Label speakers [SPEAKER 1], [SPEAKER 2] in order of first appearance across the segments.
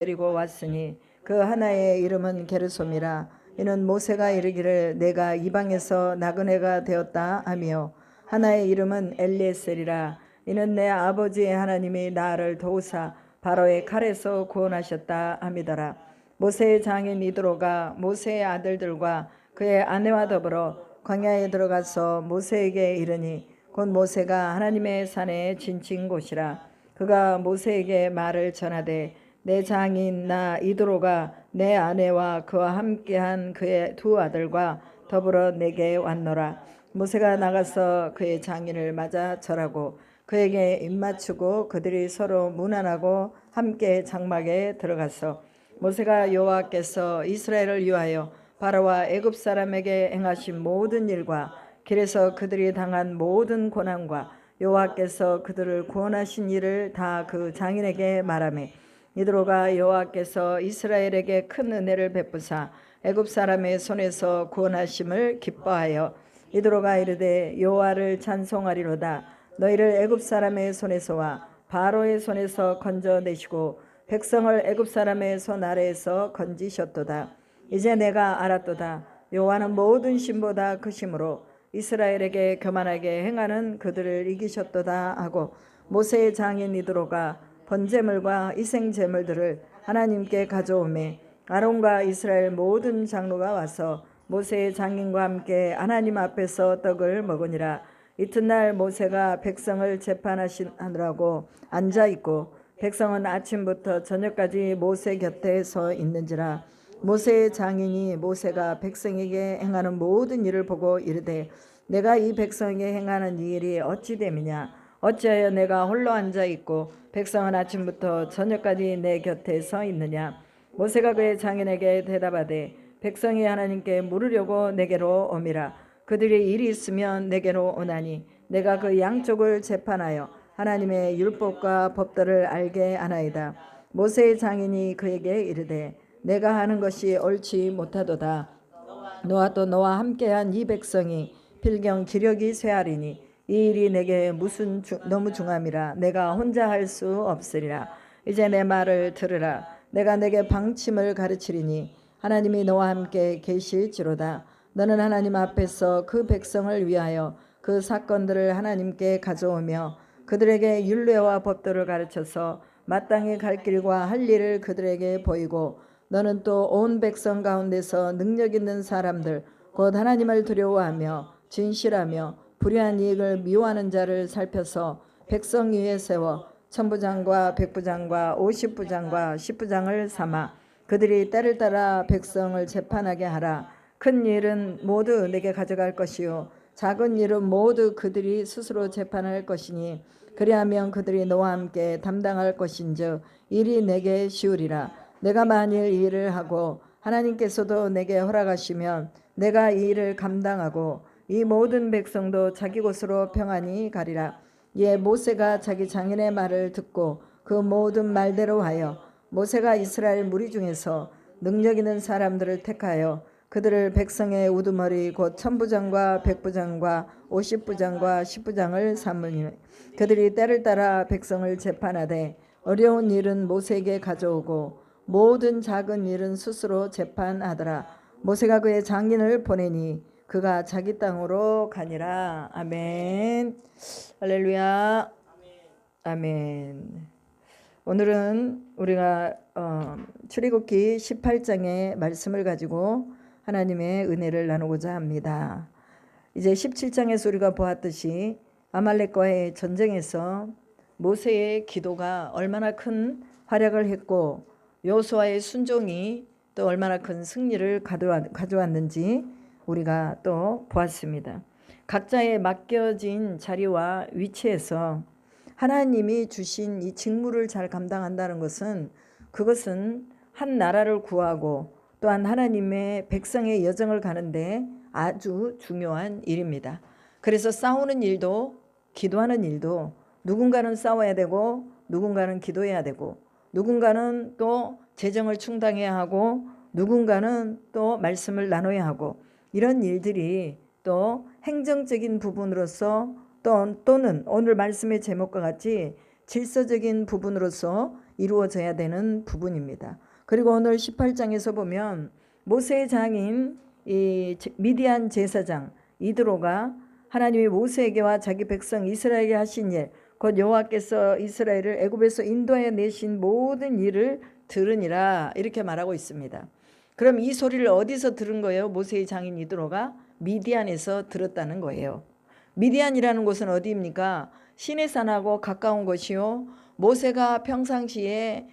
[SPEAKER 1] 데리고 왔으니 그 하나의 이름은 게르솜이라. 이는 모세가 이르기를 내가 이방에서 나그네가 되었다 하며, 하나의 이름은 엘리에셀이라. 이는 내 아버지 하나님이 나를 도우사 바로의 칼에서 구원하셨다 함이더라. 모세의 장인 이드로가 모세의 아들들과 그의 아내와 더불어 광야에 들어가서 모세에게 이르니, 곧 모세가 하나님의 산에 지친 곳이라. 그가 모세에게 말을 전하되, 내 장인 나 이드로가 내 아내와 그와 함께한 그의 두 아들과 더불어 내게 왔노라. 모세가 나가서 그의 장인을 맞아 절하고 그에게 입맞추고 그들이 서로 문안하고 함께 장막에 들어가서, 모세가 여호와께서 이스라엘을 위하여 바로와 애굽 사람에게 행하신 모든 일과 길에서 그들이 당한 모든 고난과 여호와께서 그들을 구원하신 일을 다 그 장인에게 말하며, 이드로가 여호와께서 이스라엘에게 큰 은혜를 베푸사 애굽 사람의 손에서 구원하심을 기뻐하여, 이드로가 이르되 여호와를 찬송하리로다. 너희를 애굽 사람의 손에서와 바로의 손에서 건져내시고 백성을 애굽 사람의 손 아래에서 건지셨도다. 이제 내가 알았도다. 여호와는 모든 신보다 크심으로 이스라엘에게 교만하게 행하는 그들을 이기셨도다 하고, 모세의 장인 이드로가 번제물과 희생제물들을 하나님께 가져오매, 아론과 이스라엘 모든 장로가 와서 모세의 장인과 함께 하나님 앞에서 떡을 먹으니라. 이튿날 모세가 백성을 재판하시느라고 앉아있고 백성은 아침부터 저녁까지 모세 곁에 서 있는지라. 모세의 장인이 모세가 백성에게 행하는 모든 일을 보고 이르되, 내가 이 백성에게 행하는 이 일이 어찌 됨이냐? 어찌하여 내가 홀로 앉아있고 백성은 아침부터 저녁까지 내 곁에 서 있느냐? 모세가 그의 장인에게 대답하되, 백성이 하나님께 물으려고 내게로 오미라. 그들이 일이 있으면 내게로 오나니 내가 그 양쪽을 재판하여 하나님의 율법과 법도를 알게 하나이다. 모세의 장인이 그에게 이르되, 내가 하는 것이 옳지 못하도다. 너와 또 너와 함께한 이 백성이 필경 기력이 쇠하리니 이 일이 내게 너무 중함이라. 내가 혼자 할 수 없으리라. 이제 내 말을 들으라. 내가 내게 방침을 가르치리니 하나님이 너와 함께 계실지로다. 너는 하나님 앞에서 그 백성을 위하여 그 사건들을 하나님께 가져오며 그들에게 율례와 법도를 가르쳐서 마땅히 갈 길과 할 일을 그들에게 보이고, 너는 또 온 백성 가운데서 능력 있는 사람들 곧 하나님을 두려워하며 진실하며 불의한 이익을 미워하는 자를 살펴서 백성 위에 세워 천부장과 백부장과 50부장과 10부장을 삼아 그들이 때를 따라 백성을 재판하게 하라. 큰 일은 모두 내게 가져갈 것이요 작은 일은 모두 그들이 스스로 재판할 것이니, 그리하면 그들이 너와 함께 담당할 것인즉 일이 내게 쉬우리라. 내가 만일 이 일을 하고 하나님께서도 내게 허락하시면 내가 이 일을 감당하고 이 모든 백성도 자기 곳으로 평안히 가리라. 이에 모세가 자기 장인의 말을 듣고 그 모든 말대로 하여 모세가 이스라엘 무리 중에서 능력 있는 사람들을 택하여 그들을 백성의 우두머리 곧 천부장과 백부장과 50부장과 10부장을 삼으니, 그들이 때를 따라 백성을 재판하되 어려운 일은 모세에게 가져오고 모든 작은 일은 스스로 재판하더라. 모세가 그의 장인을 보내니 그가 자기 땅으로 가니라. 아멘. 할렐루야. 아멘. 오늘은 우리가 출애굽기 18장의 말씀을 가지고 하나님의 은혜를 나누고자 합니다. 이제 17장에서 우리가 보았듯이 아말렉과의 전쟁에서 모세의 기도가 얼마나 큰 활약을 했고 여호수아의 순종이 또 얼마나 큰 승리를 가져왔는지 우리가 또 보았습니다. 각자의 맡겨진 자리와 위치에서 하나님이 주신 이 직무를 잘 감당한다는 것은, 그것은 한 나라를 구하고 또한 하나님의 백성의 여정을 가는데 아주 중요한 일입니다. 그래서 싸우는 일도 기도하는 일도 누군가는 싸워야 되고 누군가는 기도해야 되고 누군가는 또 재정을 충당해야 하고 누군가는 또 말씀을 나눠야 하고, 이런 일들이 또 행정적인 부분으로서 또는 오늘 말씀의 제목과 같이 질서적인 부분으로서 이루어져야 되는 부분입니다. 그리고 오늘 18장에서 보면 모세의 장인 이 미디안 제사장 이드로가 하나님이 모세에게와 자기 백성 이스라엘에게 하신 일, 곧 여호와께서 이스라엘을 애굽에서 인도하여 내신 모든 일을 들으니라 이렇게 말하고 있습니다. 그럼 이 소리를 어디서 들은 거예요? 모세의 장인 이드로가 미디안에서 들었다는 거예요. 미디안이라는 곳은 어디입니까? 시내산하고 가까운 곳이요. 모세가 평상시에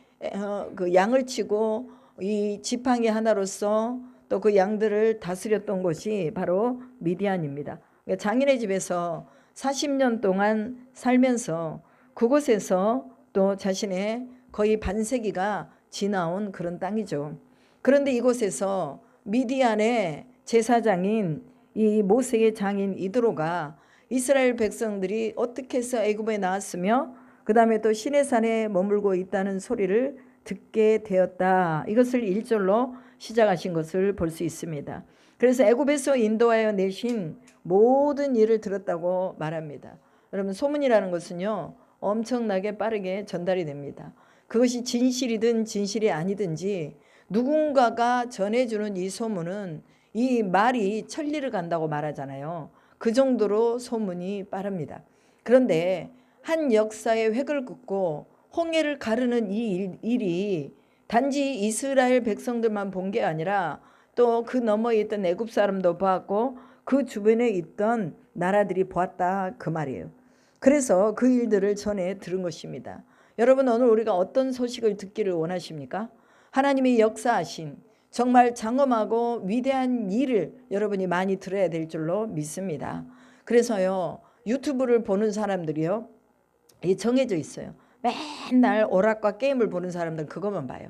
[SPEAKER 1] 그 양을 치고 이 지팡이 하나로서 또 그 양들을 다스렸던 곳이 바로 미디안입니다. 장인의 집에서 40년 동안 살면서 그곳에서 또 자신의 거의 반세기가 지나온 그런 땅이죠. 그런데 이곳에서 미디안의 제사장인 이 모세의 장인 이드로가 이스라엘 백성들이 어떻게 해서 애굽에 나왔으며 그 다음에 또 시내산에 머물고 있다는 소리를 듣게 되었다. 이것을 1절로 시작하신 것을 볼 수 있습니다. 그래서 애굽에서 인도하여 내신 모든 일을 들었다고 말합니다. 여러분, 소문이라는 것은요 엄청나게 빠르게 전달이 됩니다. 그것이 진실이든 진실이 아니든지 누군가가 전해주는 이 소문은 이 말이 천리를 간다고 말하잖아요. 그 정도로 소문이 빠릅니다. 그런데 한 역사의 획을 긋고 홍해를 가르는 이 일이 단지 이스라엘 백성들만 본 게 아니라 또 그 너머에 있던 애굽 사람도 보았고 그 주변에 있던 나라들이 보았다 그 말이에요. 그래서 그 일들을 전해 들은 것입니다. 여러분, 오늘 우리가 어떤 소식을 듣기를 원하십니까? 하나님이 역사하신 정말 장엄하고 위대한 일을 여러분이 많이 들어야 될 줄로 믿습니다. 그래서요 유튜브를 보는 사람들이요 정해져 있어요. 맨날 오락과 게임을 보는 사람들은 그것만 봐요.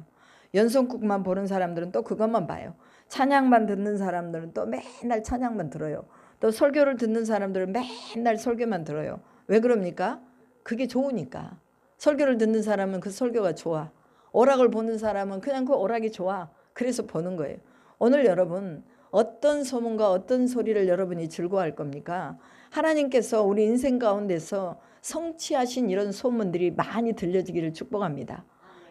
[SPEAKER 1] 연속극만 보는 사람들은 또 그것만 봐요. 찬양만 듣는 사람들은 또 맨날 찬양만 들어요. 또 설교를 듣는 사람들은 맨날 설교만 들어요. 왜 그럽니까? 그게 좋으니까. 설교를 듣는 사람은 그 설교가 좋아. 오락을 보는 사람은 그냥 그 오락이 좋아. 그래서 보는 거예요. 오늘 여러분 어떤 소문과 어떤 소리를 여러분이 즐거워할 겁니까? 하나님께서 우리 인생 가운데서 성취하신 이런 소문들이 많이 들려지기를 축복합니다.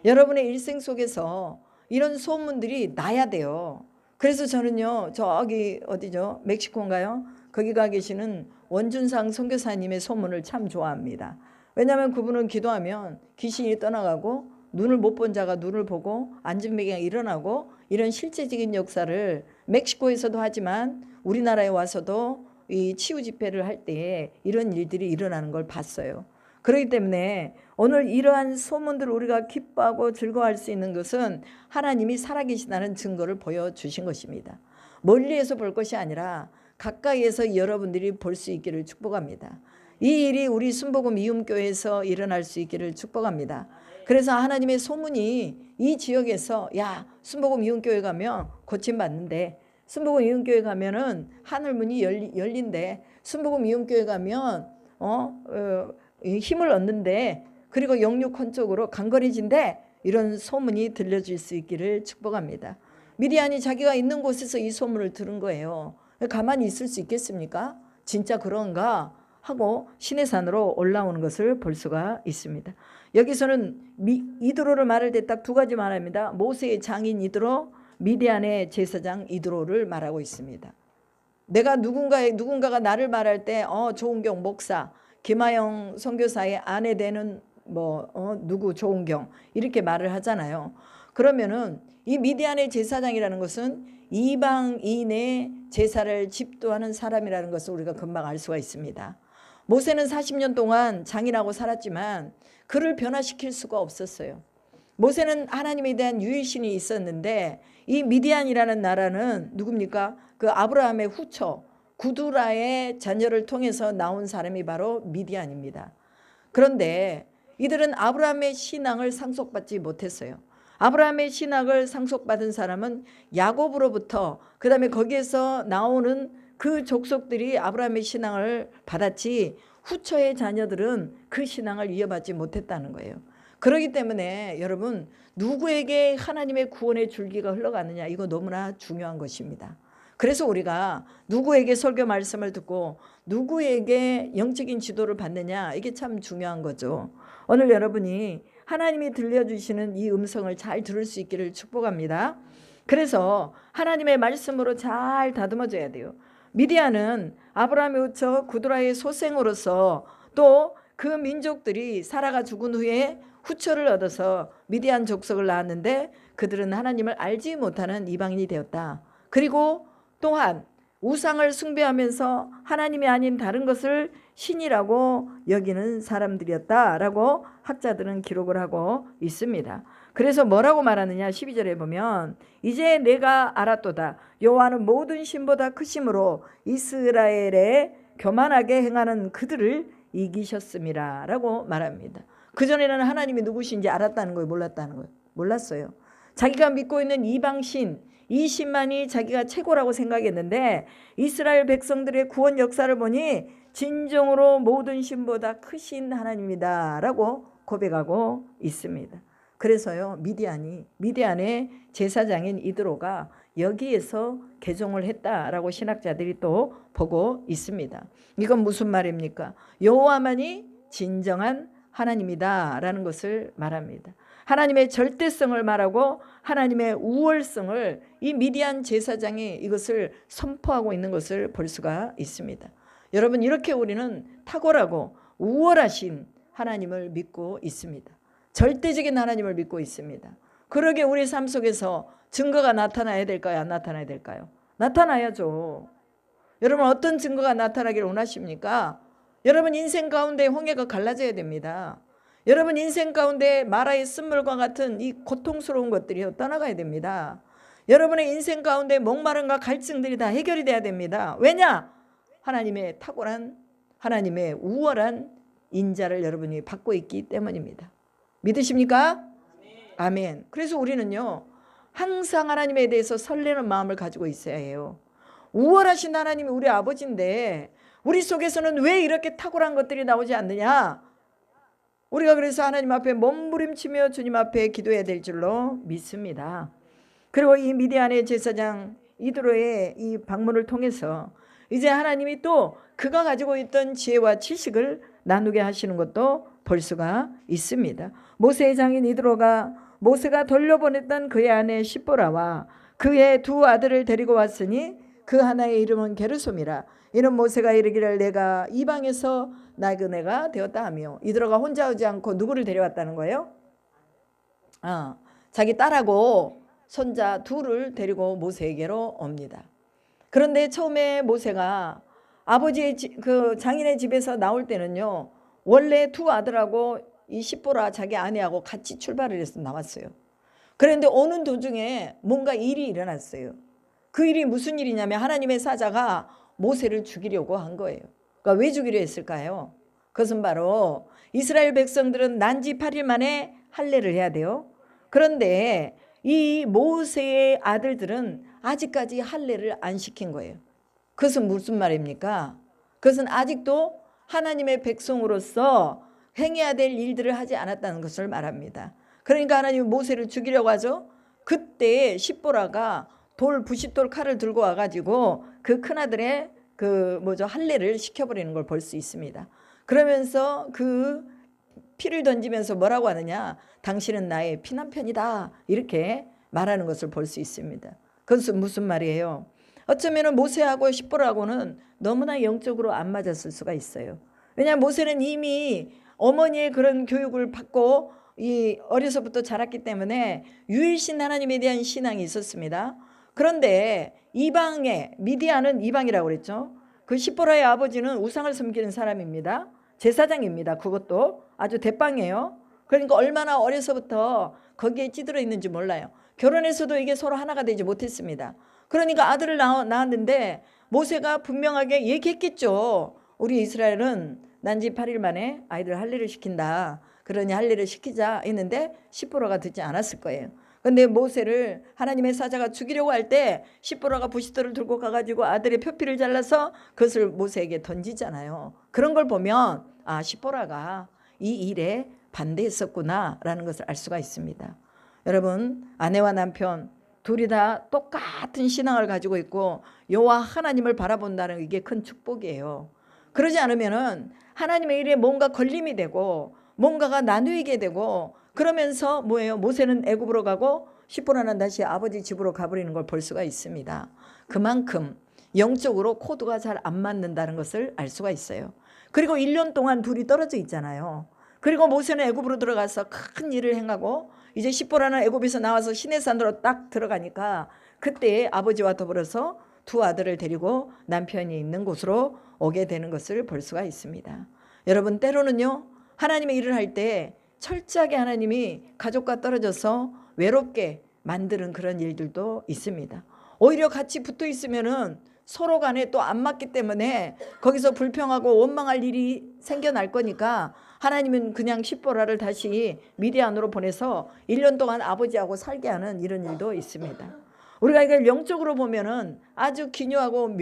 [SPEAKER 1] 여러분의 일생 속에서 이런 소문들이 나야 돼요. 그래서 저는요 저기 어디죠? 멕시코인가요? 거기 가 계시는 원준상 선교사님의 소문을 참 좋아합니다. 왜냐하면 그분은 기도하면 귀신이 떠나가고 눈을 못 본 자가 눈을 보고 앉은 매가 일어나고 이런 실제적인 역사를 멕시코에서도 하지만 우리나라에 와서도 이 치유 집회를 할 때에 이런 일들이 일어나는 걸 봤어요. 그렇기 때문에 오늘 이러한 소문들을 우리가 기뻐하고 즐거워할 수 있는 것은 하나님이 살아계시다는 증거를 보여주신 것입니다. 멀리에서 볼 것이 아니라 가까이에서 여러분들이 볼 수 있기를 축복합니다. 이 일이 우리 순복음 이음교회에서 일어날 수 있기를 축복합니다. 그래서 하나님의 소문이 이 지역에서 야 순복음 이음교회 가면 고침받는데, 순복음 이음교회 가면은 하늘문이 열린대, 순복음 이음교회 가면 힘을 얻는데, 그리고 영육혼 쪽으로 강건해진대, 이런 소문이 들려질 수 있기를 축복합니다. 미디안이 자기가 있는 곳에서 이 소문을 들은 거예요. 가만히 있을 수 있겠습니까? 진짜 그런가 하고 시내산으로 올라오는 것을 볼 수가 있습니다. 여기서는 이드로를 말할 때 딱 두 가지 말합니다. 모세의 장인 이드로, 미디안의 제사장 이드로를 말하고 있습니다. 내가 누군가가 나를 말할 때 조은경 목사, 김하영 선교사의 아내 되는 누구 조은경 이렇게 말을 하잖아요. 그러면은 이 미디안의 제사장이라는 것은 이방인의 제사를 집도하는 사람이라는 것을 우리가 금방 알 수가 있습니다. 모세는 40년 동안 장인하고 살았지만 그를 변화시킬 수가 없었어요. 모세는 하나님에 대한 유일신이 있었는데 이 미디안이라는 나라는 누굽니까? 그 아브라함의 후처 구두라의 자녀를 통해서 나온 사람이 바로 미디안입니다. 그런데 이들은 아브라함의 신앙을 상속받지 못했어요. 아브라함의 신앙을 상속받은 사람은 야곱으로부터, 그 다음에 거기에서 나오는 그 족속들이 아브라함의 신앙을 받았지 후처의 자녀들은 그 신앙을 이어받지 못했다는 거예요. 그렇기 때문에 여러분, 누구에게 하나님의 구원의 줄기가 흘러가느냐, 이거 너무나 중요한 것입니다. 그래서 우리가 누구에게 설교 말씀을 듣고 누구에게 영적인 지도를 받느냐, 이게 참 중요한 거죠. 오늘 여러분이 하나님이 들려주시는 이 음성을 잘 들을 수 있기를 축복합니다. 그래서 하나님의 말씀으로 잘 다듬어져야 돼요. 미디안은 아브라함이 우처 구드라의 소생으로서 또 그 민족들이 사라가 죽은 후에 후처를 얻어서 미디안 족속을 낳았는데 그들은 하나님을 알지 못하는 이방인이 되었다. 그리고 또한 우상을 숭배하면서 하나님이 아닌 다른 것을 신이라고 여기는 사람들이었다라고 학자들은 기록을 하고 있습니다. 그래서 뭐라고 말하느냐, 12절에 보면 이제 내가 알았도다. 여호와는 모든 신보다 크심으로 이스라엘에 교만하게 행하는 그들을 이기셨음이라 라고 말합니다. 그전에는 하나님이 누구신지 알았다는 거예요? 몰랐다는 거예요? 몰랐어요. 자기가 믿고 있는 이방신, 이 신만이 자기가 최고라고 생각했는데 이스라엘 백성들의 구원 역사를 보니 진정으로 모든 신보다 크신 하나님이다 라고 고백하고 있습니다. 그래서요, 미디안의 제사장인 이드로가 여기에서 개종을 했다라고 신학자들이 또 보고 있습니다. 이건 무슨 말입니까? 여호와만이 진정한 하나님이다 라는 것을 말합니다. 하나님의 절대성을 말하고 하나님의 우월성을 이 미디안 제사장이 이것을 선포하고 있는 것을 볼 수가 있습니다. 여러분, 이렇게 우리는 탁월하고 우월하신 하나님을 믿고 있습니다. 절대적인 하나님을 믿고 있습니다. 그러게 우리 삶 속에서 증거가 나타나야 될까요? 안 나타나야 될까요? 나타나야죠. 여러분, 어떤 증거가 나타나기를 원하십니까? 여러분 인생 가운데 홍해가 갈라져야 됩니다. 여러분 인생 가운데 마라의 쓴물과 같은 이 고통스러운 것들이 떠나가야 됩니다. 여러분의 인생 가운데 목마름과 갈증들이 다 해결이 돼야 됩니다. 왜냐? 하나님의 탁월한, 하나님의 우월한 인자를 여러분이 받고 있기 때문입니다. 믿으십니까? 아멘. 그래서 우리는요, 항상 하나님에 대해서 설레는 마음을 가지고 있어야 해요. 우월하신 하나님이 우리 아버지인데 우리 속에서는 왜 이렇게 탁월한 것들이 나오지 않느냐? 우리가 그래서 하나님 앞에 몸부림치며 주님 앞에 기도해야 될 줄로 믿습니다. 그리고 이 미디안의 제사장 이드로의 이 방문을 통해서 이제 하나님이 또 그가 가지고 있던 지혜와 지식을 나누게 하시는 것도 볼 수가 있습니다. 모세의 장인 이드로가 모세가 돌려보냈던 그의 아내 시보라와 그의 두 아들을 데리고 왔으니 그 하나의 이름은 게르솜이라. 이는 모세가 이르기를 내가 이방에서 나그네가 되었다 하며, 이드로가 혼자 오지 않고 누구를 데려왔다는 거예요? 자기 딸하고 손자 둘을 데리고 모세에게로 옵니다. 그런데 처음에 모세가 아버지의 그 장인의 집에서 나올 때는요, 원래 두 아들하고 이 시보라 자기 아내하고 같이 출발을 해서 나왔어요. 그런데 오는 도중에 뭔가 일이 일어났어요. 그 일이 무슨 일이냐면 하나님의 사자가 모세를 죽이려고 한 거예요. 그러니까 왜 죽이려 했을까요? 그것은 바로 이스라엘 백성들은 난지 8일 만에 할례를 해야 돼요. 그런데 이 모세의 아들들은 아직까지 할례를 안 시킨 거예요. 그것은 무슨 말입니까? 그것은 아직도 하나님의 백성으로서 행해야 될 일들을 하지 않았다는 것을 말합니다. 그러니까 하나님이 모세를 죽이려고 하죠. 그때 십보라가 부싯돌 칼을 들고 와가지고 그 큰아들의 할례를 시켜버리는 걸 볼 수 있습니다. 그러면서 그 피를 던지면서 뭐라고 하느냐, 당신은 나의 피난편이다, 이렇게 말하는 것을 볼 수 있습니다. 그것은 무슨 말이에요? 어쩌면 모세하고 십보라하고는 너무나 영적으로 안 맞았을 수가 있어요. 왜냐하면 모세는 이미 어머니의 그런 교육을 받고 어려서부터 자랐기 때문에 유일신 하나님에 대한 신앙이 있었습니다. 그런데 이방의 미디안은 이방이라고 그랬죠. 그 시보라의 아버지는 우상을 섬기는 사람입니다. 제사장입니다. 그것도 아주 대빵이에요. 그러니까 얼마나 어려서부터 거기에 찌들어 있는지 몰라요. 결혼해서도 이게 서로 하나가 되지 못했습니다. 그러니까 아들을 낳았는데 모세가 분명하게 얘기했겠죠. 우리 이스라엘은 난지 8일 만에 아이들 할례를 시킨다. 그러니 할례를 시키자 했는데 시보라가 듣지 않았을 거예요. 근데 모세를 하나님의 사자가 죽이려고 할 때 시보라가 부싯돌을 들고 가가지고 아들의 표피를 잘라서 그것을 모세에게 던지잖아요. 그런 걸 보면 시보라가 이 일에 반대했었구나 라는 것을 알 수가 있습니다. 여러분, 아내와 남편 둘이 다 똑같은 신앙을 가지고 있고 여호와 하나님을 바라본다는 이게 큰 축복이에요. 그러지 않으면은 하나님의 일에 뭔가 걸림이 되고 뭔가가 나누이게 되고 그러면서 뭐예요? 모세는 애굽으로 가고 십보라는 다시 아버지 집으로 가버리는 걸 볼 수가 있습니다. 그만큼 영적으로 코드가 잘 안 맞는다는 것을 알 수가 있어요. 그리고 1년 동안 둘이 떨어져 있잖아요. 그리고 모세는 애굽으로 들어가서 큰 일을 행하고 이제 십보라는 애굽에서 나와서 시내산으로 딱 들어가니까 그때 아버지와 더불어서 두 아들을 데리고 남편이 있는 곳으로 오게 되는 것을 볼 수가 있습니다. 여러분, 때로는요, 하나님의 일을 할 때 철저하게 하나님이 가족과 떨어져서 외롭게 만드는 그런 일들도 있습니다. 오히려 같이 붙어 있으면은 서로 간에 또 안 맞기 때문에 거기서 불평하고 원망할 일이 생겨날 거니까 하나님은 그냥 십보라를 다시 미디안으로 보내서 1년 동안 아버지하고 살게 하는 이런 일도 있습니다. 우리가 이걸 영적으로 보면은 아주 기묘하고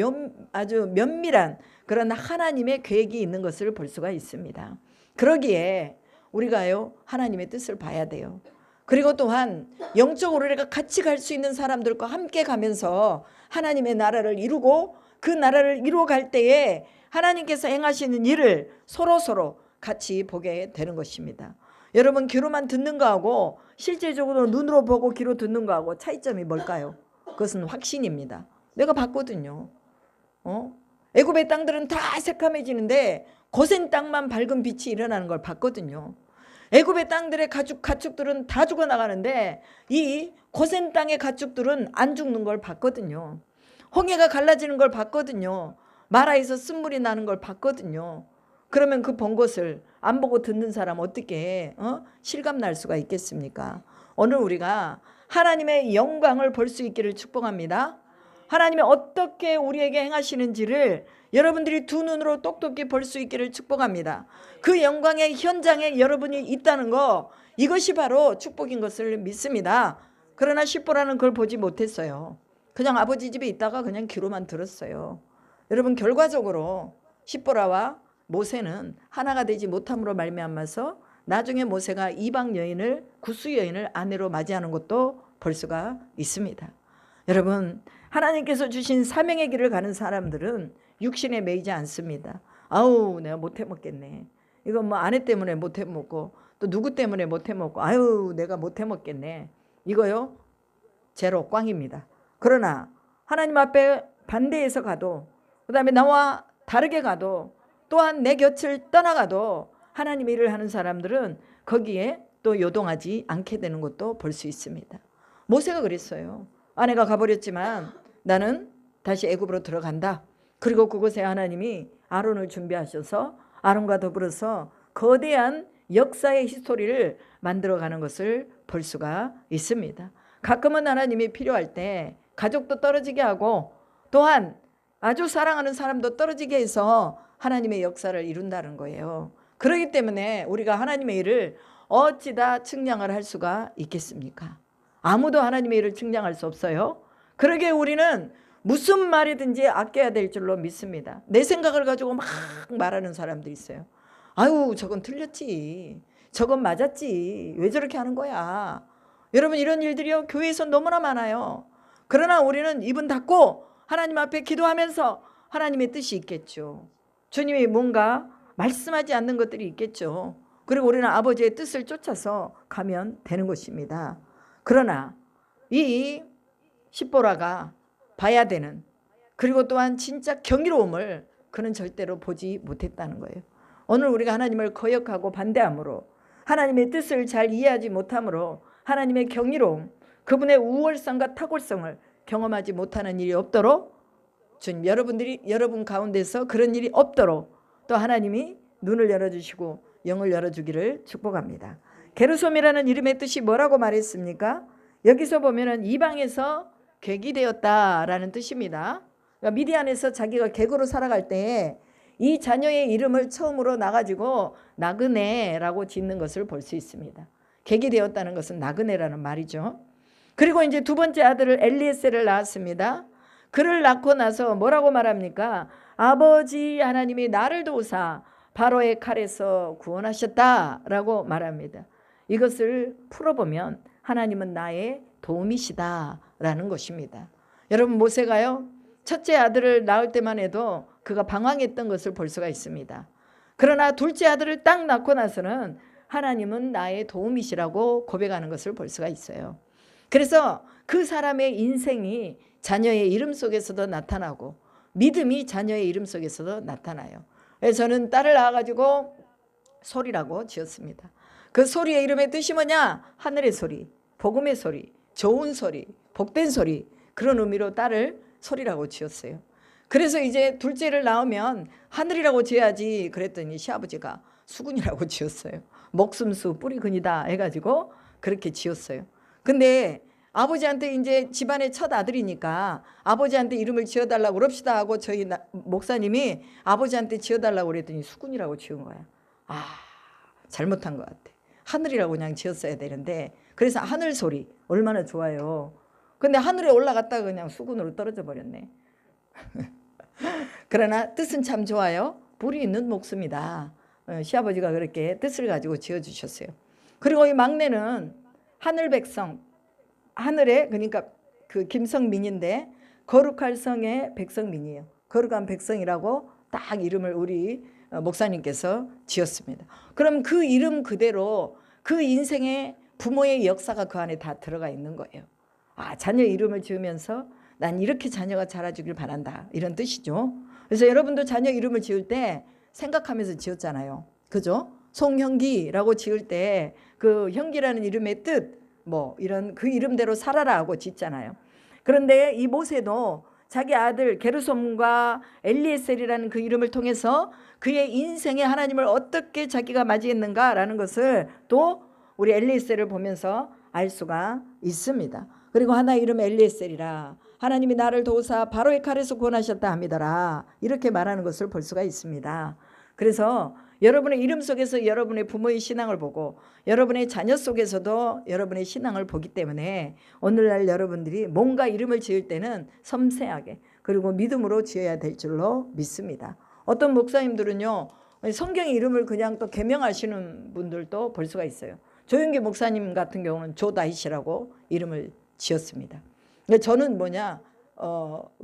[SPEAKER 1] 아주 면밀한 그런 하나님의 계획이 있는 것을 볼 수가 있습니다. 그러기에 우리가요, 하나님의 뜻을 봐야 돼요. 그리고 또한 영적으로 우리가 같이 갈 수 있는 사람들과 함께 가면서 하나님의 나라를 이루고 그 나라를 이루어갈 때에 하나님께서 행하시는 일을 서로 같이 보게 되는 것입니다. 여러분, 귀로만 듣는 거하고 실제적으로 눈으로 보고 귀로 듣는 거하고 차이점이 뭘까요? 그것은 확신입니다. 내가 봤거든요. 애굽의 땅들은 다 새카매지는데 고센 땅만 밝은 빛이 일어나는 걸 봤거든요. 애굽의 땅들의 가축들은 다 죽어나가는데 이 고센 땅의 가축들은 안 죽는 걸 봤거든요. 홍해가 갈라지는 걸 봤거든요. 마라에서 쓴물이 나는 걸 봤거든요. 그러면 그 본 것을 안 보고 듣는 사람 어떻게 실감날 수가 있겠습니까? 오늘 우리가 하나님의 영광을 볼 수 있기를 축복합니다. 하나님이 어떻게 우리에게 행하시는지를 여러분들이 두 눈으로 똑똑히 볼 수 있기를 축복합니다. 그 영광의 현장에 여러분이 있다는 거, 이것이 바로 축복인 것을 믿습니다. 그러나 십보라는 그걸 보지 못했어요. 그냥 아버지 집에 있다가 그냥 귀로만 들었어요. 여러분, 결과적으로 십보라와 모세는 하나가 되지 못함으로 말미암아서 나중에 모세가 이방 여인을, 구스 여인을 아내로 맞이하는 것도 볼 수가 있습니다. 여러분, 하나님께서 주신 사명의 길을 가는 사람들은 육신에 매이지 않습니다. 아우, 내가 못 해먹겠네. 이건 뭐 아내 때문에 못 해먹고 또 누구 때문에 못 해먹고, 아유, 내가 못 해먹겠네. 이거요, 제로, 꽝입니다. 그러나 하나님 앞에 반대해서 가도, 그 다음에 나와 다르게 가도, 또한 내 곁을 떠나가도 하나님의 일을 하는 사람들은 거기에 또 요동하지 않게 되는 것도 볼 수 있습니다. 모세가 그랬어요. 아내가 가버렸지만 나는 다시 애굽으로 들어간다. 그리고 그곳에 하나님이 아론을 준비하셔서 아론과 더불어서 거대한 역사의 히스토리를 만들어가는 것을 볼 수가 있습니다. 가끔은 하나님이 필요할 때 가족도 떨어지게 하고 또한 아주 사랑하는 사람도 떨어지게 해서 하나님의 역사를 이룬다는 거예요. 그렇기 때문에 우리가 하나님의 일을 어찌다 측량을 할 수가 있겠습니까? 아무도 하나님의 일을 측량할 수 없어요. 그러기에 우리는 무슨 말이든지 아껴야 될 줄로 믿습니다. 내 생각을 가지고 막 말하는 사람들이 있어요. 아유, 저건 틀렸지. 저건 맞았지. 왜 저렇게 하는 거야? 여러분, 이런 일들이요, 교회에서 너무나 많아요. 그러나 우리는 입은 닫고 하나님 앞에 기도하면서 하나님의 뜻이 있겠죠. 주님이 뭔가 말씀하지 않는 것들이 있겠죠. 그리고 우리는 아버지의 뜻을 쫓아서 가면 되는 것입니다. 그러나 이 십보라가 봐야 되는, 그리고 또한 진짜 경이로움을 그는 절대로 보지 못했다는 거예요. 오늘 우리가 하나님을 거역하고 반대함으로, 하나님의 뜻을 잘 이해하지 못함으로 하나님의 경이로움, 그분의 우월성과 탁월성을 경험하지 못하는 일이 없도록, 주님, 여러분 가운데서 그런 일이 없도록 또 하나님이 눈을 열어주시고 영을 열어주기를 축복합니다. 게르솜이라는 이름의 뜻이 뭐라고 말했습니까? 여기서 보면은 이방에서 객이 되었다라는 뜻입니다. 그러니까 미디안에서 자기가 객으로 살아갈 때 이 자녀의 이름을 처음으로 나가지고 나그네라고 짓는 것을 볼 수 있습니다. 객이 되었다는 것은 나그네라는 말이죠. 그리고 이제 두 번째 아들을 엘리에셀을 낳았습니다. 그를 낳고 나서 뭐라고 말합니까? 아버지 하나님이 나를 도우사 바로의 칼에서 구원하셨다라고 말합니다. 이것을 풀어보면 하나님은 나의 도움이시다라는 것입니다. 여러분, 모세가요, 첫째 아들을 낳을 때만 해도 그가 방황했던 것을 볼 수가 있습니다. 그러나 둘째 아들을 딱 낳고 나서는 하나님은 나의 도움이시라고 고백하는 것을 볼 수가 있어요. 그래서 그 사람의 인생이 자녀의 이름 속에서도 나타나고 믿음이 자녀의 이름 속에서도 나타나요. 그래서 저는 딸을 낳아가지고 소리라고 지었습니다. 그 소리의 이름의 뜻이 뭐냐? 하늘의 소리, 복음의 소리, 좋은 소리, 복된 소리, 그런 의미로 딸을 소리라고 지었어요. 그래서 이제 둘째를 낳으면 하늘이라고 지어야지 그랬더니 시아버지가 수군이라고 지었어요. 목숨수 뿌리근이다 해가지고 그렇게 지었어요. 근데 아버지한테 이제 집안의 첫 아들이니까 아버지한테 이름을 지어달라고 그럽시다 하고 저희 목사님이 아버지한테 지어달라고 그랬더니 수군이라고 지은 거야. 잘못한 것 같아. 하늘이라고 그냥 지었어야 되는데, 그래서 하늘 소리 얼마나 좋아요. 근데 하늘에 올라갔다가 그냥 수군으로 떨어져 버렸네. 그러나 뜻은 참 좋아요. 불이 있는 목숨이다. 시아버지가 그렇게 뜻을 가지고 지어주셨어요. 그리고 이 막내는 하늘 백성, 하늘에, 그러니까 그 김성민인데 거룩할 성의 백성민이에요. 거룩한 백성이라고 딱 이름을 우리 목사님께서 지었습니다. 그럼 그 이름 그대로 그 인생의 부모의 역사가 그 안에 다 들어가 있는 거예요. 자녀 이름을 지으면서 난 이렇게 자녀가 자라주길 바란다, 이런 뜻이죠. 그래서 여러분도 자녀 이름을 지을 때 생각하면서 지었잖아요. 그죠? 송형기라고 지을 때 그 형기라는 이름의 뜻, 뭐 이런 그 이름대로 살아라 하고 짓잖아요. 그런데 이 모세도 자기 아들 게르솜과 엘리에셀이라는 그 이름을 통해서 그의 인생에 하나님을 어떻게 자기가 맞이했는가라는 것을 또 우리 엘리에셀을 보면서 알 수가 있습니다. 그리고 하나의 이름 엘리에셀이라, 하나님이 나를 도우사 바로의 칼에서 구원하셨다 함이더라, 이렇게 말하는 것을 볼 수가 있습니다. 그래서 여러분의 이름 속에서 여러분의 부모의 신앙을 보고 여러분의 자녀 속에서도 여러분의 신앙을 보기 때문에 오늘날 여러분들이 뭔가 이름을 지을 때는 섬세하게 그리고 믿음으로 지어야 될 줄로 믿습니다. 어떤 목사님들은요, 성경의 이름을 그냥 또 개명하시는 분들도 볼 수가 있어요. 조윤기 목사님 같은 경우는 조다윗이라고 이름을 지었습니다. 저는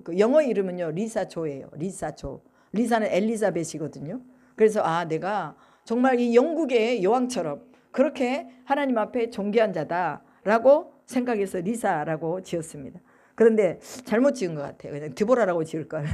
[SPEAKER 1] 그 영어 이름은요 리사 조예요. 리사 조. 리사는 엘리자벳이거든요. 그래서 내가 정말 이 영국의 여왕처럼 그렇게 하나님 앞에 존귀한 자다라고 생각해서 리사라고 지었습니다. 그런데 잘못 지은 것 같아요. 그냥 드보라라고 지을 걸.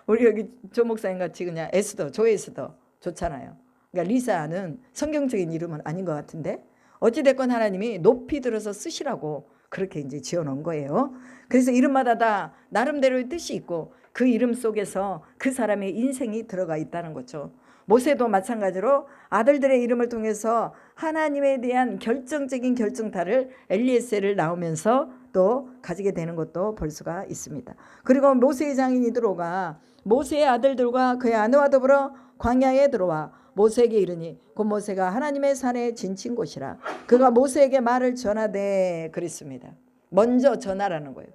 [SPEAKER 1] 우리 여기 조 목사님 같이 그냥 에스더, 조에스더 좋잖아요. 그러니까 리사는 성경적인 이름은 아닌 것 같은데 어찌됐건 하나님이 높이 들어서 쓰시라고 그렇게 이제 지어놓은 거예요. 그래서 이름마다 다 나름대로의 뜻이 있고 그 이름 속에서 그 사람의 인생이 들어가 있다는 거죠. 모세도 마찬가지로 아들들의 이름을 통해서 하나님에 대한 결정적인 결정타를 엘리에셀을 낳으면서 또 가지게 되는 것도 볼 수가 있습니다. 그리고 모세의 장인 이드로가 모세의 아들들과 그의 아내와 더불어 광야에 들어와 모세에게 이르니 곧 모세가 하나님의 산에 지친 곳이라. 그가 모세에게 말을 전하되 그랬습니다. 먼저 전하라는 거예요.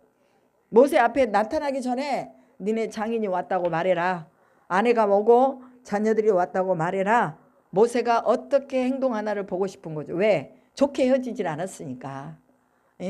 [SPEAKER 1] 모세 앞에 나타나기 전에 니네 장인이 왔다고 말해라. 아내가 오고 자녀들이 왔다고 말해라. 모세가 어떻게 행동하나를 보고 싶은 거죠. 왜? 좋게 헤어지질 않았으니까.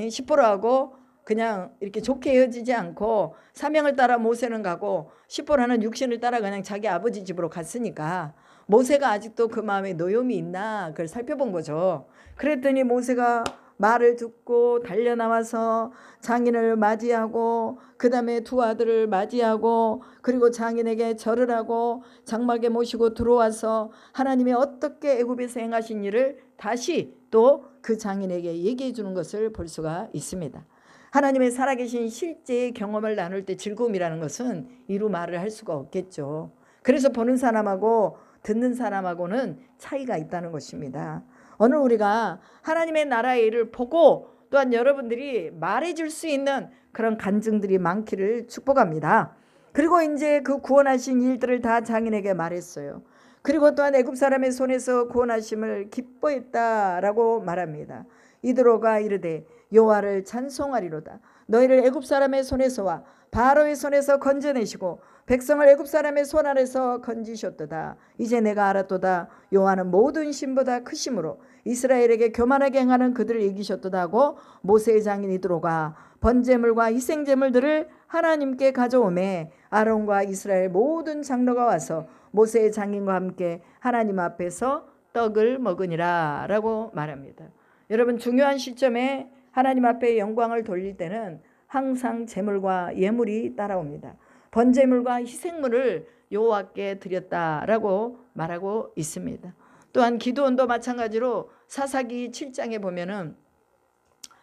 [SPEAKER 1] 시포라하고 그냥 이렇게 좋게 헤어지지 않고 사명을 따라 모세는 가고 시포라는 육신을 따라 그냥 자기 아버지 집으로 갔으니까 모세가 아직도 그 마음에 노여움이 있나 그걸 살펴본 거죠. 그랬더니 모세가 말을 듣고 달려나와서 장인을 맞이하고 그 다음에 두 아들을 맞이하고 그리고 장인에게 절을 하고 장막에 모시고 들어와서 하나님이 어떻게 애굽에서 행하신 일을 다시 또 그 장인에게 얘기해 주는 것을 볼 수가 있습니다. 하나님의 살아계신 실제의 경험을 나눌 때 즐거움이라는 것은 이루 말을 할 수가 없겠죠. 그래서 보는 사람하고 듣는 사람하고는 차이가 있다는 것입니다. 오늘 우리가 하나님의 나라의 일을 보고 또한 여러분들이 말해줄 수 있는 그런 간증들이 많기를 축복합니다. 그리고 이제 그 구원하신 일들을 다 장인에게 말했어요. 그리고 또한 애굽 사람의 손에서 구원하심을 기뻐했다라고 말합니다. 이드로가 이르되 여호와를 찬송하리로다. 너희를 애굽 사람의 손에서와 바로의 손에서 건져내시고 백성을 애굽 사람의 손 아래서 건지셨도다. 이제 내가 알았도다. 여호와는 모든 신보다 크심으로 이스라엘에게 교만하게 행하는 그들을 이기셨도다 하고 모세의 장인 이드로가 번제물과 희생제물들을 하나님께 가져오매 아론과 이스라엘 모든 장로가 와서 모세의 장인과 함께 하나님 앞에서 떡을 먹으니라 라고 말합니다. 여러분, 중요한 시점에 하나님 앞에 영광을 돌릴 때는 항상 제물과 예물이 따라옵니다. 번제물과 희생물을 여호와께 드렸다라고 말하고 있습니다. 또한 기드온도 마찬가지로 사사기 7장에 보면은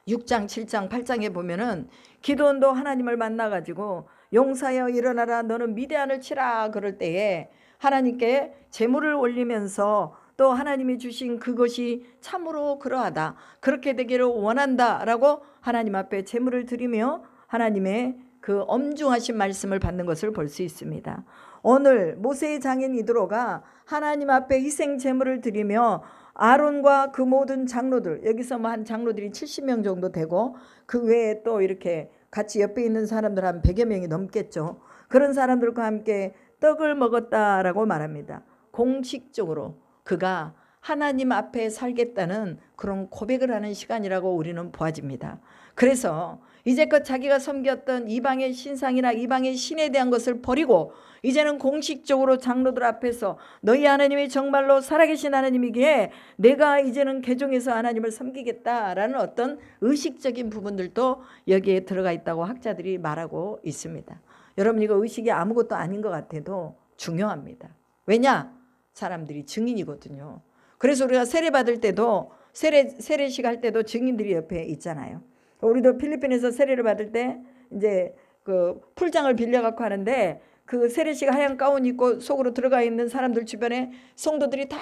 [SPEAKER 1] 6장, 7장, 8장에 보면은 기드온도 하나님을 만나가지고 용사여 일어나라 너는 미디안을 치라 그럴 때에 하나님께 제물을 올리면서 또 하나님이 주신 그것이 참으로 그러하다, 그렇게 되기를 원한다라고 하나님 앞에 제물을 드리며 하나님의 그 엄중하신 말씀을 받는 것을 볼 수 있습니다. 오늘 모세의 장인 이드로가 하나님 앞에 희생 제물을 드리며 아론과 그 모든 장로들, 여기서 뭐 한 장로들이 70명 정도 되고 그 외에 또 이렇게 같이 옆에 있는 사람들 한 100여 명이 넘겠죠. 그런 사람들과 함께 떡을 먹었다라고 말합니다. 공식적으로 그가 하나님 앞에 살겠다는 그런 고백을 하는 시간이라고 우리는 보아집니다. 그래서 이제껏 자기가 섬겼던 이방의 신상이나 이방의 신에 대한 것을 버리고 이제는 공식적으로 장로들 앞에서 너희 하나님이 정말로 살아계신 하나님이기에 내가 이제는 개종해서 하나님을 섬기겠다라는 어떤 의식적인 부분들도 여기에 들어가 있다고 학자들이 말하고 있습니다. 여러분, 이거 의식이 아무것도 아닌 것 같아도 중요합니다. 왜냐? 사람들이 증인이거든요. 그래서 우리가 세례 받을 때도 세례식 할 때도 증인들이 옆에 있잖아요. 우리도 필리핀에서 세례를 받을 때 이제 그 풀장을 빌려 갖고 하는데 그 세례식 하얀 가운 입고 속으로 들어가 있는 사람들 주변에 성도들이 다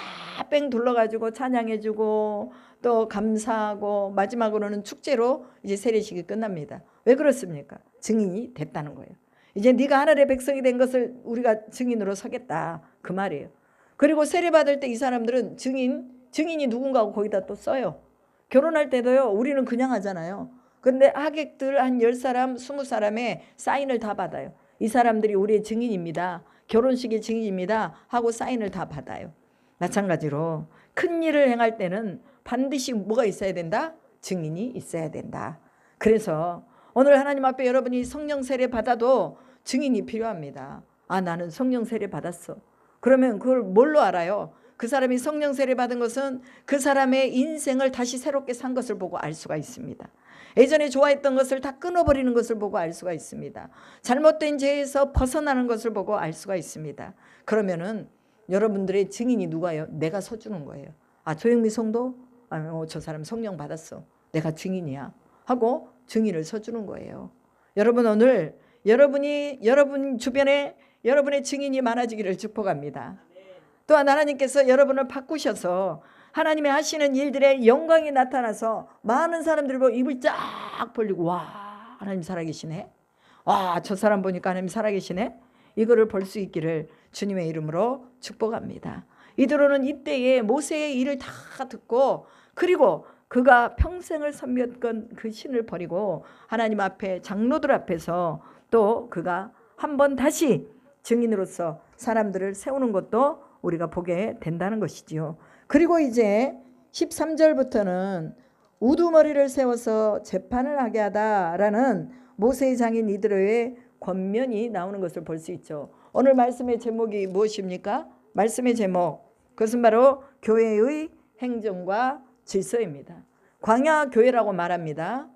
[SPEAKER 1] 뺑 둘러가지고 찬양해주고 또 감사하고 마지막으로는 축제로 이제 세례식이 끝납니다. 왜 그렇습니까? 증인이 됐다는 거예요. 이제 네가 하늘의 백성이 된 것을 우리가 증인으로 서겠다 그 말이에요. 그리고 세례 받을 때 이 사람들은 증인이 누군가 거기다 또 써요. 결혼할 때도요, 우리는 그냥 하잖아요. 그런데 하객들 한 10사람 20사람의 사인을 다 받아요. 이 사람들이 우리의 증인입니다, 결혼식의 증인입니다 하고 사인을 다 받아요. 마찬가지로 큰 일을 행할 때는 반드시 뭐가 있어야 된다? 증인이 있어야 된다. 그래서 오늘 하나님 앞에 여러분이 성령 세례 받아도 증인이 필요합니다. 아, 나는 성령 세례 받았어. 그러면 그걸 뭘로 알아요? 그 사람이 성령 세례 받은 것은 그 사람의 인생을 다시 새롭게 산 것을 보고 알 수가 있습니다. 예전에 좋아했던 것을 다 끊어버리는 것을 보고 알 수가 있습니다. 잘못된 죄에서 벗어나는 것을 보고 알 수가 있습니다. 그러면은 여러분들의 증인이 누가요? 내가 서주는 거예요. 아, 조영미 성도? 저 사람 성령 받았어. 내가 증인이야 하고 증인을 서주는 거예요. 여러분, 오늘 여러분 주변에 여러분의 증인이 많아지기를 축복합니다. 또한 하나님께서 여러분을 바꾸셔서 하나님의 하시는 일들의 영광이 나타나서 많은 사람들이 보고 입을 쫙 벌리고 와, 하나님 살아계시네, 와, 저 사람 보니까 하나님 살아계시네, 이거를 볼 수 있기를 주님의 이름으로 축복합니다. 이드로는 이때에 모세의 일을 다 듣고 그리고 그가 평생을 섬겼던 그 신을 버리고 하나님 앞에 장로들 앞에서 또 그가 한번 다시 증인으로서 사람들을 세우는 것도 우리가 보게 된다는 것이지요. 그리고 이제 13절부터는 우두머리를 세워서 재판을 하게 하다라는 모세의 장인 이드로의 권면이 나오는 것을 볼 수 있죠. 오늘 말씀의 제목이 무엇입니까? 말씀의 제목, 그것은 바로 교회의 행정과 질서입니다. 광야 교회라고 말합니다.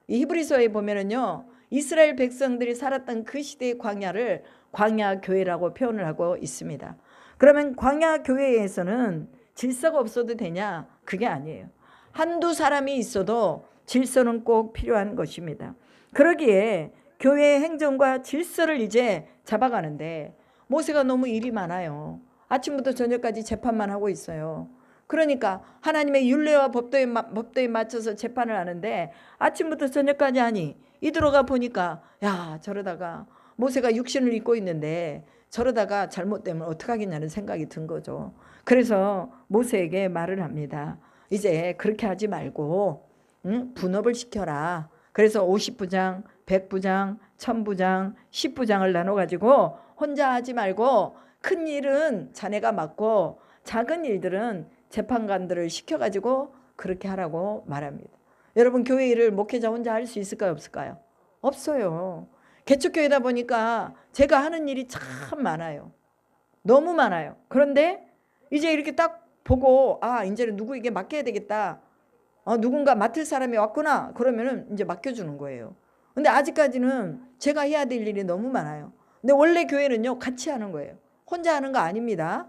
[SPEAKER 1] 이 히브리서에 보면은요, 이스라엘 백성들이 살았던 그 시대의 광야를 광야 교회라고 표현을 하고 있습니다. 그러면 광야 교회에서는 질서가 없어도 되냐? 그게 아니에요. 한두 사람이 있어도 질서는 꼭 필요한 것입니다. 그러기에 교회의 행정과 질서를 이제 잡아가는데 모세가 너무 일이 많아요. 아침부터 저녁까지 재판만 하고 있어요. 그러니까 하나님의 율례와 법도에 맞춰서 재판을 하는데 아침부터 저녁까지 하니 이들어가 보니까 야, 저러다가 모세가 육신을 입고 있는데 저러다가 잘못되면 어떡하겠냐는 생각이 든 거죠. 그래서 모세에게 말을 합니다. 이제 그렇게 하지 말고 분업을 시켜라. 그래서 50부장, 100부장, 1000부장, 10부장을 나눠가지고 혼자 하지 말고 큰 일은 자네가 맡고 작은 일들은 재판관들을 시켜가지고 그렇게 하라고 말합니다. 여러분, 교회 일을 목회자 혼자 할 수 있을까요? 없을까요? 없어요. 개척교회다 보니까 제가 하는 일이 참 많아요. 너무 많아요. 그런데 이제 이렇게 딱 보고 이제는 누구에게 맡겨야 되겠다. 누군가 맡을 사람이 왔구나. 그러면은 이제 맡겨주는 거예요. 근데 아직까지는 제가 해야 될 일이 너무 많아요. 근데 원래 교회는요, 같이 하는 거예요. 혼자 하는 거 아닙니다.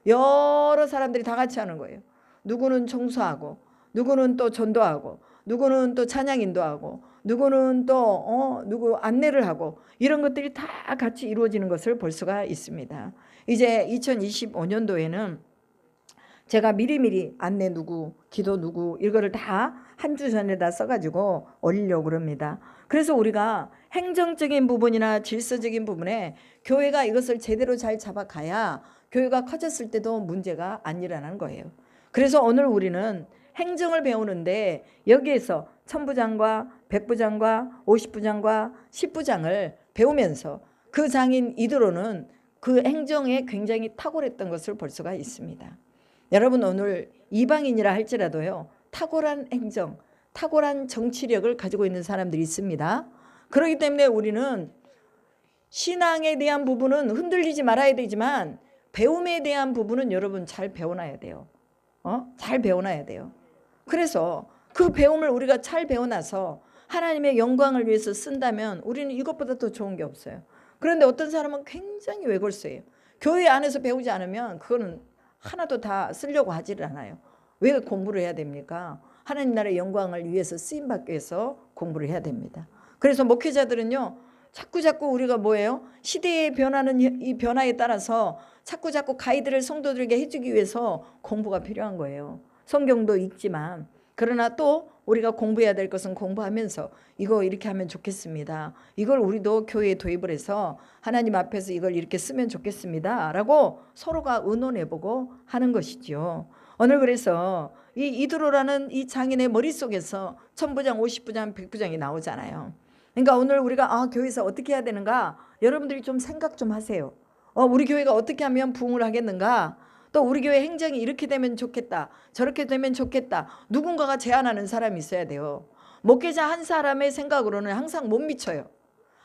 [SPEAKER 1] 여러 사람들이 다 같이 하는 거예요. 누구는 청소하고, 누구는 또 전도하고, 누구는 또 찬양 인도하고, 누구는 또 누구 안내를 하고, 이런 것들이 다 같이 이루어지는 것을 볼 수가 있습니다. 이제 2025년도에는 제가 미리미리 안내 누구, 기도 누구, 이거를 다 한 주 전에다 써가지고 올리려고 그럽니다. 그래서 우리가 행정적인 부분이나 질서적인 부분에 교회가 이것을 제대로 잘 잡아가야 교회가 커졌을 때도 문제가 안 일어나는 거예요. 그래서 오늘 우리는 행정을 배우는데 여기에서 천부장과 백부장과 50부장과 10부장을 배우면서 그 장인 이드로는 그 행정에 굉장히 탁월했던 것을 볼 수가 있습니다. 여러분, 오늘 이방인이라 할지라도요, 탁월한 행정, 탁월한 정치력을 가지고 있는 사람들이 있습니다. 그렇기 때문에 우리는 신앙에 대한 부분은 흔들리지 말아야 되지만 배움에 대한 부분은 여러분 잘 배워놔야 돼요. 잘 배워놔야 돼요. 그래서 그 배움을 우리가 잘 배워놔서 하나님의 영광을 위해서 쓴다면 우리는 이것보다 더 좋은 게 없어요. 그런데 어떤 사람은 굉장히 외골수예요. 교회 안에서 배우지 않으면 그거는 하나도 다 쓰려고 하지를 않아요. 왜 공부를 해야 됩니까? 하나님 나라의 영광을 위해서 쓰임받기 위해서 공부를 해야 됩니다. 그래서 목회자들은요, 자꾸 우리가 뭐예요? 시대의 변화는 이 변화에 따라서 자꾸 가이드를 성도들에게 해주기 위해서 공부가 필요한 거예요. 성경도 읽지만, 그러나 또 우리가 공부해야 될 것은 공부하면서 이거 이렇게 하면 좋겠습니다. 이걸 우리도 교회에 도입을 해서 하나님 앞에서 이걸 이렇게 쓰면 좋겠습니다. 라고 서로가 의논해보고 하는 것이죠. 오늘 그래서 이 이드로라는 이 장인의 머릿속에서 천부장, 50부장, 100부장이 나오잖아요. 그러니까 오늘 우리가 교회에서 어떻게 해야 되는가, 여러분들이 좀 생각 좀 하세요. 우리 교회가 어떻게 하면 부흥을 하겠는가, 또 우리 교회 행정이 이렇게 되면 좋겠다, 저렇게 되면 좋겠다. 누군가가 제안하는 사람이 있어야 돼요. 목회자 한 사람의 생각으로는 항상 못 미쳐요.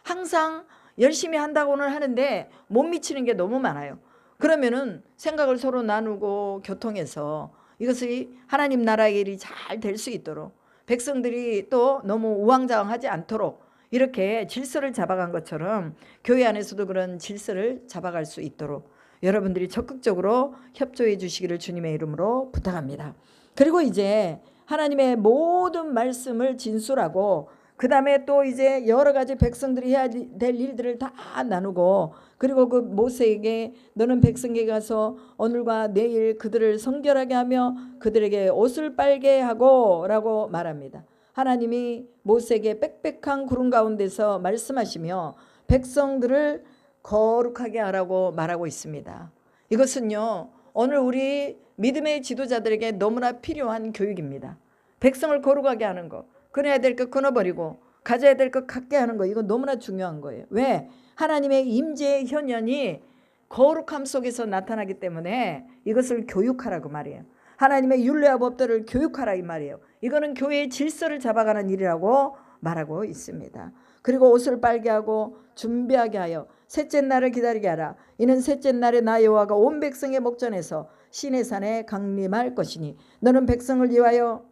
[SPEAKER 1] 항상 열심히 한다고는 하는데 못 미치는 게 너무 많아요. 그러면은 생각을 서로 나누고 교통해서 이것이 하나님 나라의 일이 잘 될 수 있도록, 백성들이 또 너무 우왕좌왕하지 않도록 이렇게 질서를 잡아간 것처럼 교회 안에서도 그런 질서를 잡아갈 수 있도록 여러분들이 적극적으로 협조해 주시기를 주님의 이름으로 부탁합니다. 그리고 이제 하나님의 모든 말씀을 진술하고, 그 다음에 또 이제 여러 가지 백성들이 해야 될 일들을 다 나누고, 그리고 그 모세에게 너는 백성에게 가서 오늘과 내일 그들을 성결하게 하며 그들에게 옷을 빨게 하고 라고 말합니다. 하나님이 모세에게 빽빽한 구름 가운데서 말씀하시며 백성들을 거룩하게 하라고 말하고 있습니다. 이것은요, 오늘 우리 믿음의 지도자들에게 너무나 필요한 교육입니다. 백성을 거룩하게 하는 거, 끊어야 될 것 끊어버리고 가져야 될 것 갖게 하는 거, 이거 너무나 중요한 거예요. 왜? 하나님의 임재의 현현이 거룩함 속에서 나타나기 때문에 이것을 교육하라고 말이에요. 하나님의 율례와 법도를 교육하라 이 말이에요. 이거는 교회의 질서를 잡아가는 일이라고 말하고 있습니다. 그리고 옷을 빨게 하고 준비하게 하여 셋째 날을 기다리게 하라. 이는 셋째 날에 나 여호와가 온 백성의 목전에서 시내 산에 강림할 것이니 너는 백성을 위하여,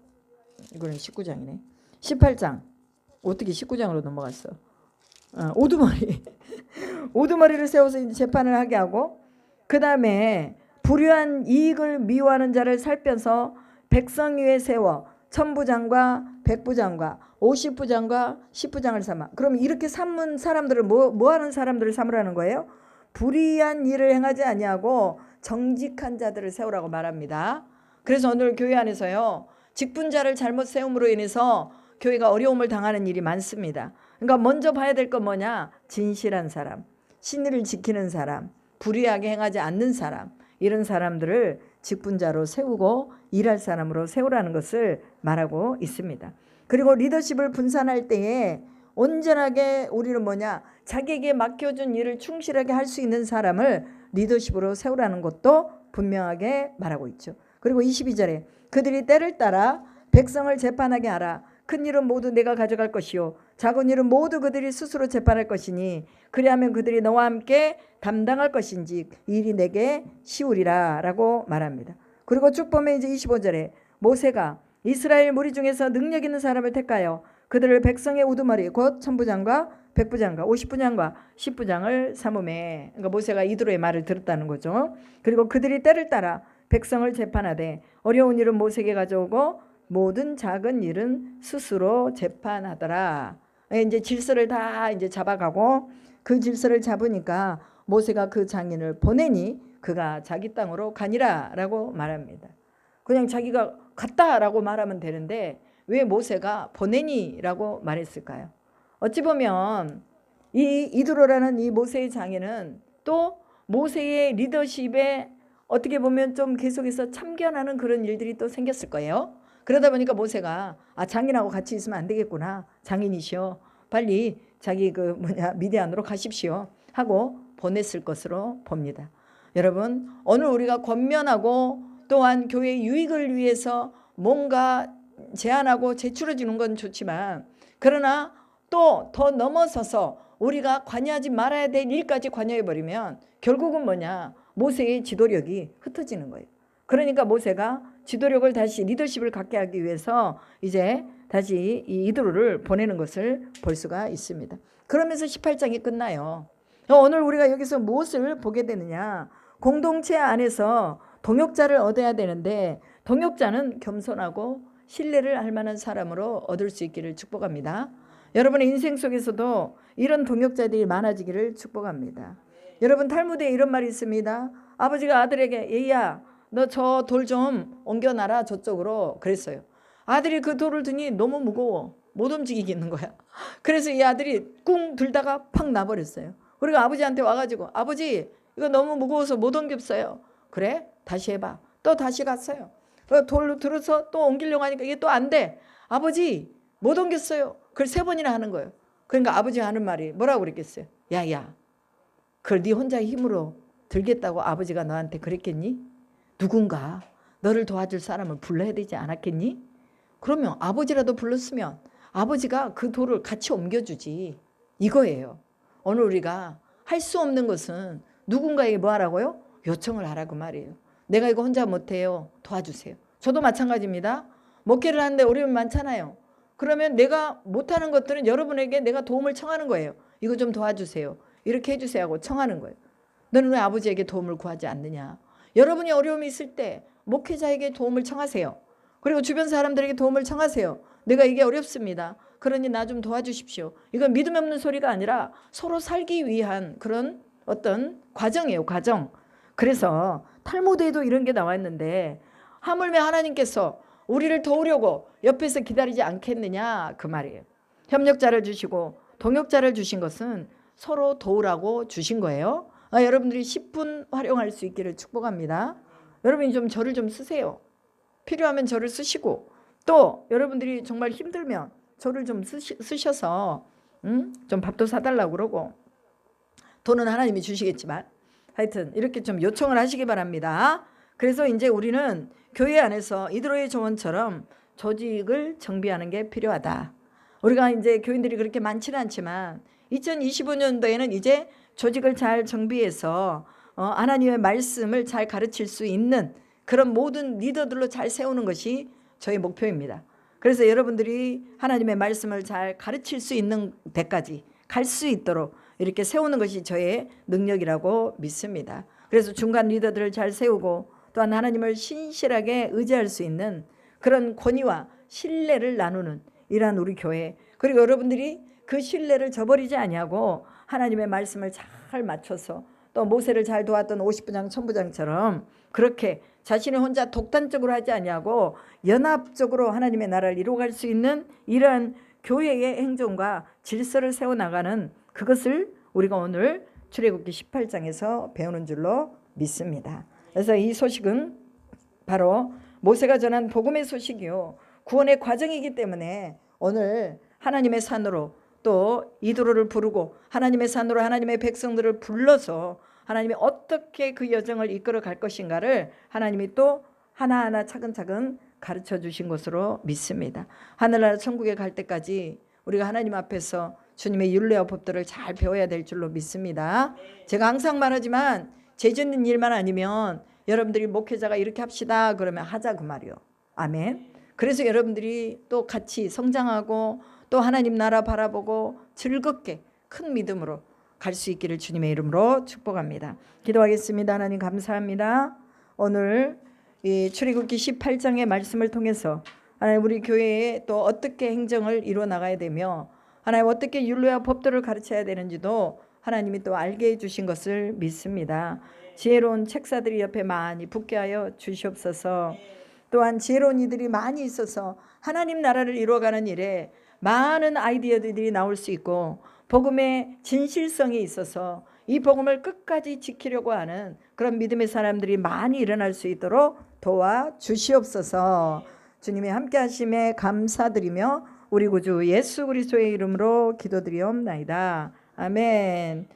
[SPEAKER 1] 이거는 19장이네. 18장. 어떻게 19장으로 넘어갔어? 우두머리. 우두머리를 세워서 재판을 하게 하고, 그 다음에 불의한 이익을 미워하는 자를 살펴서 백성 위에 세워 천부장과 백부장과 50부장과 10부장을 삼아. 그럼 이렇게 삼은 사람들을 뭐 하는 사람들을 삼으라는 거예요? 불의한 일을 행하지 아니하고 정직한 자들을 세우라고 말합니다. 그래서 오늘 교회 안에서요, 직분자를 잘못 세움으로 인해서 교회가 어려움을 당하는 일이 많습니다. 그러니까 먼저 봐야 될 건 뭐냐? 진실한 사람, 신의를 지키는 사람, 불의하게 행하지 않는 사람, 이런 사람들을 직분자로 세우고 일할 사람으로 세우라는 것을 말하고 있습니다. 그리고 리더십을 분산할 때에 온전하게 우리는 뭐냐? 자기에게 맡겨준 일을 충실하게 할 수 있는 사람을 리더십으로 세우라는 것도 분명하게 말하고 있죠. 그리고 22절에 그들이 때를 따라 백성을 재판하게 하라. 큰 일은 모두 내가 가져갈 것이요 작은 일은 모두 그들이 스스로 재판할 것이니 그리하면 그들이 너와 함께 담당할 것인지 일이 내게 쉬우리라 라고 말합니다. 그리고 쭉 보면 이제 25절에 모세가 이스라엘 무리 중에서 능력 있는 사람을 택하여 그들을 백성의 우두머리 곧 천부장과 백부장과 50부장과 10부장을 삼음해. 그러니까 모세가 이드로의 말을 들었다는 거죠. 그리고 그들이 때를 따라 백성을 재판하되 어려운 일은 모세에게 가져오고 모든 작은 일은 스스로 재판하더라. 이제 질서를 다 이제 잡아가고 그 질서를 잡으니까 모세가 그 장인을 보내니 그가 자기 땅으로 가니라라고 말합니다. 그냥 자기가 갔다라고 말하면 되는데 왜 모세가 보내니라고 말했을까요? 어찌 보면 이 이드로라는 이 모세의 장인은 또 모세의 리더십에 어떻게 보면 좀 계속해서 참견하는 그런 일들이 또 생겼을 거예요. 그러다 보니까 모세가 장인하고 같이 있으면 안 되겠구나. 장인이시여 빨리 자기 미디안으로 가십시오 하고 보냈을 것으로 봅니다. 여러분, 오늘 우리가 권면하고 또한 교회의 유익을 위해서 뭔가 제안하고 제출해 주는 건 좋지만 그러나 또 더 넘어서서 우리가 관여하지 말아야 될 일까지 관여해 버리면 결국은 뭐냐? 모세의 지도력이 흩어지는 거예요. 그러니까 모세가 지도력을 다시 리더십을 갖게 하기 위해서 이제 다시 이 이드로를 보내는 것을 볼 수가 있습니다. 그러면서 18장이 끝나요. 오늘 우리가 여기서 무엇을 보게 되느냐? 공동체 안에서 동역자를 얻어야 되는데 동역자는 겸손하고 신뢰를 할 만한 사람으로 얻을 수 있기를 축복합니다. 여러분의 인생 속에서도 이런 동역자들이 많아지기를 축복합니다. 여러분 탈무드에 이런 말이 있습니다. 아버지가 아들에게 얘야 너 저 돌 좀 옮겨놔라 저쪽으로 그랬어요. 아들이 그 돌을 드니 너무 무거워 못 움직이겠는 거야. 그래서 이 아들이 꿍 들다가 팍 나버렸어요. 그리고 아버지한테 와가지고 아버지 이거 너무 무거워서 못 옮겼어요. 그래? 다시 해봐. 또 다시 갔어요. 돌로 들어서 또 옮기려고 하니까 이게 또 안 돼. 아버지 못 옮겼어요. 그걸 3번이나 하는 거예요. 그러니까 아버지가 하는 말이 뭐라고 그랬겠어요? 야야 그걸 네 혼자 힘으로 들겠다고 아버지가 너한테 그랬겠니? 누군가 너를 도와줄 사람을 불러야 되지 않았겠니? 그러면 아버지라도 불렀으면 아버지가 그 돌을 같이 옮겨주지 이거예요. 오늘 우리가 할 수 없는 것은 누군가에게 뭐 하라고요? 요청을 하라고 말이에요. 내가 이거 혼자 못해요. 도와주세요. 저도 마찬가지입니다. 목회를 하는데 어려움이 많잖아요. 그러면 내가 못하는 것들은 여러분에게 내가 도움을 청하는 거예요. 이거 좀 도와주세요. 이렇게 해주세요 하고 청하는 거예요. 너는 왜 아버지에게 도움을 구하지 않느냐? 여러분이 어려움이 있을 때 목회자에게 도움을 청하세요. 그리고 주변 사람들에게 도움을 청하세요. 내가 이게 어렵습니다. 그러니 나 좀 도와주십시오. 이건 믿음 없는 소리가 아니라 서로 살기 위한 그런 어떤 과정이에요. 과정. 그래서 탈무드에도 이런 게 나와 있는데 하물며 하나님께서 우리를 도우려고 옆에서 기다리지 않겠느냐 그 말이에요. 협력자를 주시고 동역자를 주신 것은 서로 도우라고 주신 거예요. 여러분들이 10분 활용할 수 있기를 축복합니다. 여러분이 좀 저를 좀 쓰세요. 필요하면 저를 쓰시고 또 여러분들이 정말 힘들면 저를 좀 쓰셔서 좀 밥도 사달라고 그러고 돈은 하나님이 주시겠지만 하여튼 이렇게 좀 요청을 하시기 바랍니다. 그래서 이제 우리는 교회 안에서 이드로의 조언처럼 조직을 정비하는 게 필요하다. 우리가 이제 교인들이 그렇게 많지는 않지만 2025년도에는 이제 조직을 잘 정비해서 하나님의 말씀을 잘 가르칠 수 있는 그런 모든 리더들로 잘 세우는 것이 저희 목표입니다. 그래서 여러분들이 하나님의 말씀을 잘 가르칠 수 있는 데까지 갈 수 있도록 이렇게 세우는 것이 저의 능력이라고 믿습니다. 그래서 중간 리더들을 잘 세우고 또한 하나님을 신실하게 의지할 수 있는 그런 권위와 신뢰를 나누는 이러한 우리 교회, 그리고 여러분들이 그 신뢰를 저버리지 아니하고 하나님의 말씀을 잘 맞춰서 또 모세를 잘 도왔던 50부장 천부장처럼 그렇게 자신이 혼자 독단적으로 하지 아니하고 연합적으로 하나님의 나라를 이루어갈 수 있는 이러한 교회의 행정과 질서를 세워나가는 그것을 우리가 오늘 출애굽기 18장에서 배우는 줄로 믿습니다. 그래서 이 소식은 바로 모세가 전한 복음의 소식이요 구원의 과정이기 때문에 오늘 하나님의 산으로 또 이드로를 부르고 하나님의 산으로 하나님의 백성들을 불러서 하나님이 어떻게 그 여정을 이끌어 갈 것인가를 하나님이 또 하나하나 차근차근 가르쳐 주신 것으로 믿습니다. 하늘나라 천국에 갈 때까지 우리가 하나님 앞에서 주님의 율례와 법들을 잘 배워야 될 줄로 믿습니다. 제가 항상 말하지만 죄 짓는 일만 아니면 여러분들이 목회자가 이렇게 합시다 그러면 하자 그 말이요. 아멘. 그래서 여러분들이 또 같이 성장하고 또 하나님 나라 바라보고 즐겁게 큰 믿음으로 갈 수 있기를 주님의 이름으로 축복합니다. 기도하겠습니다. 하나님 감사합니다. 오늘 이 출애굽기 18장의 말씀을 통해서 하나님 우리 교회에 또 어떻게 행정을 이루어 나가야 되며 하나님 어떻게 율례와 법도를 가르쳐야 되는지도 하나님이 또 알게 해주신 것을 믿습니다. 지혜로운 책사들이 옆에 많이 붙게 하여 주시옵소서. 또한 지혜로운 이들이 많이 있어서 하나님 나라를 이루어가는 일에 많은 아이디어들이 나올 수 있고 복음의 진실성이 있어서 이 복음을 끝까지 지키려고 하는 그런 믿음의 사람들이 많이 일어날 수 있도록 도와주시옵소서. 주님의 함께 하심에 감사드리며 우리 구주 예수 그리스도의 이름으로 기도드리옵나이다. 아멘.